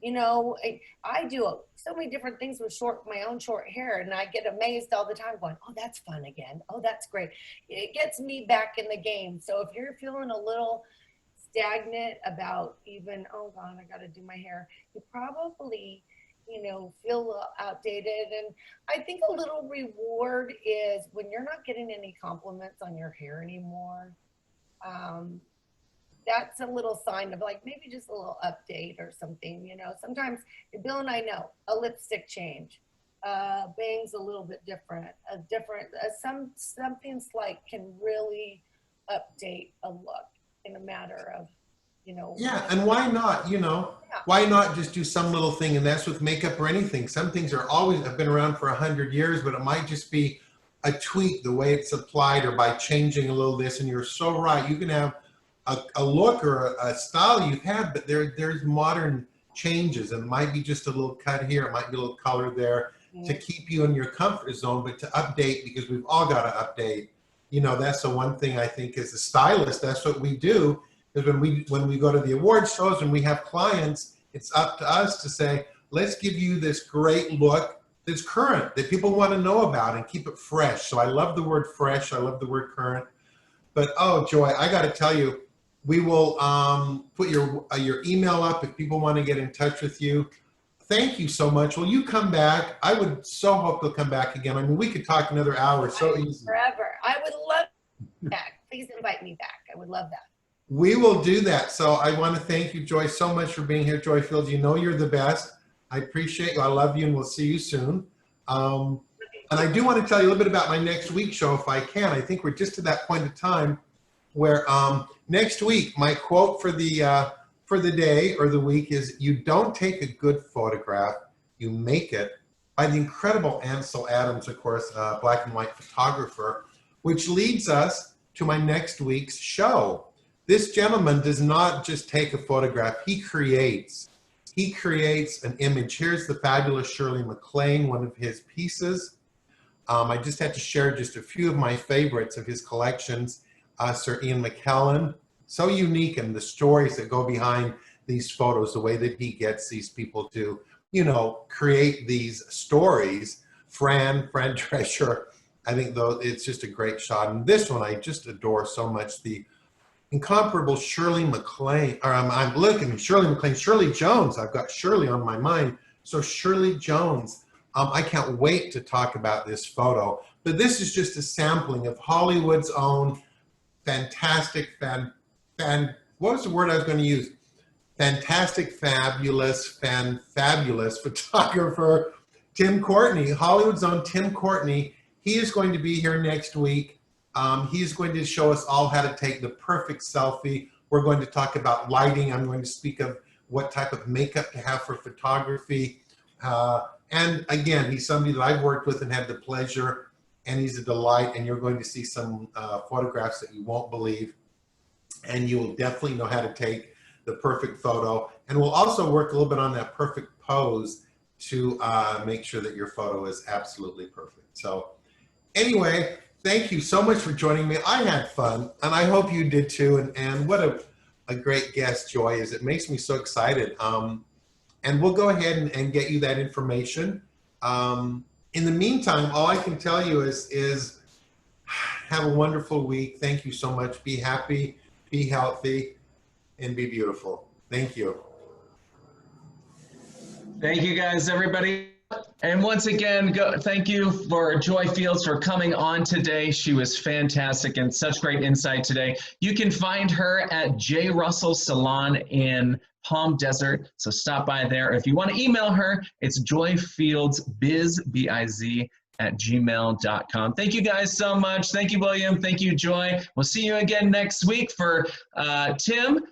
You know, I do so many different things with my own short hair, and I get amazed all the time going, oh, that's fun again. Oh, that's great. It gets me back in the game. So if you're feeling a little stagnant about even, oh God, I got to do my hair, you probably feel a little outdated. And I think a little reward is when you're not getting any compliments on your hair anymore. That's a little sign of like maybe just a little update or something. Sometimes Bill and I know a lipstick change, bangs a little bit different, something slight can really update a look in a matter of, Yeah, and why not, why not just do some little thing? And that's with makeup or anything. Some things have been around for 100 years, but it might just be a tweak, the way it's applied, or by changing a little this. And you're so right. You can have a look or a style you've had, but there's modern changes, and it might be just a little cut here, it might be a little color there, to keep you in your comfort zone, but to update, because we've all got to update. That's the one thing I think as a stylist, that's what we do, is when we go to the award shows and we have clients, it's up to us to say, let's give you this great look that's current, that people want to know about, and keep it fresh. So I love the word fresh, I love the word current. But oh, Joy, I got to tell you, we will put your email up if people want to get in touch with you. Thank you so much. Will you come back? I would so hope you'll come back again. I mean, we could talk another hour. So easy. Forever. I would love that. Please invite me back. I would love that. We will do that. So I want to thank you, Joy, so much for being here, Joy Fields. You're the best. I appreciate you. I love you, and we'll see you soon. And I do want to tell you a little bit about my next week show, if I can. I think we're just to that point of time where next week, my quote for the day or the week is, "You don't take a good photograph, you make it," by the incredible Ansel Adams, of course, black and white photographer, which leads us to my next week's show. This gentleman does not just take a photograph, he creates an image. Here's the fabulous Shirley MacLaine, one of his pieces. I just had to share just a few of my favorites of his collections. Sir Ian McKellen, so unique in the stories that go behind these photos, the way that he gets these people to, create these stories. Fran Drescher, I think though it's just a great shot. And this one I just adore so much, the incomparable Shirley MacLaine, or I'm looking, Shirley MacLaine, Shirley Jones. I've got Shirley on my mind. So Shirley Jones, I can't wait to talk about this photo. But this is just a sampling of Hollywood's own fantastic, what was the word I was going to use? Fantastic, fabulous photographer, Tim Courtney, Hollywood's own Tim Courtney. He is going to be here next week. He's going to show us all how to take the perfect selfie. We're going to talk about lighting. I'm going to speak of what type of makeup to have for photography. And again, he's somebody that I've worked with and had the pleasure, and he's a delight, and you're going to see some photographs that you won't believe, and you will definitely know how to take the perfect photo. And we'll also work a little bit on that perfect pose to make sure that your photo is absolutely perfect. So anyway, thank you so much for joining me. I had fun, and I hope you did too. And what a great guest Joy is. It makes me so excited. And we'll go ahead and get you that information. In the meantime, all I can tell you is have a wonderful week. Thank you so much. Be happy, be healthy, and be beautiful. Thank you. Thank you guys, everybody. And once again, thank you for Joy Fields for coming on today. She was fantastic and such great insight today. You can find her at J. Russell Salon in Palm Desert. So stop by there. If you want to email her, it's joyfieldsbiz, B-I-Z, @gmail.com. Thank you guys so much. Thank you, William. Thank you, Joy. We'll see you again next week for Tim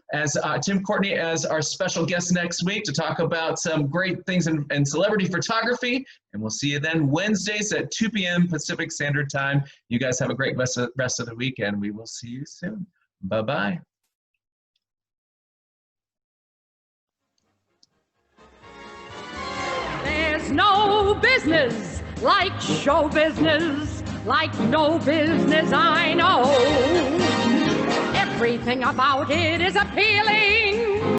Courtney as our special guest next week to talk about some great things in celebrity photography. And we'll see you then Wednesdays at 2 p.m. Pacific Standard Time. You guys have a great rest of the week, and we will see you soon. Bye-bye. There's no business like show business, like no business I know. Everything about it is appealing.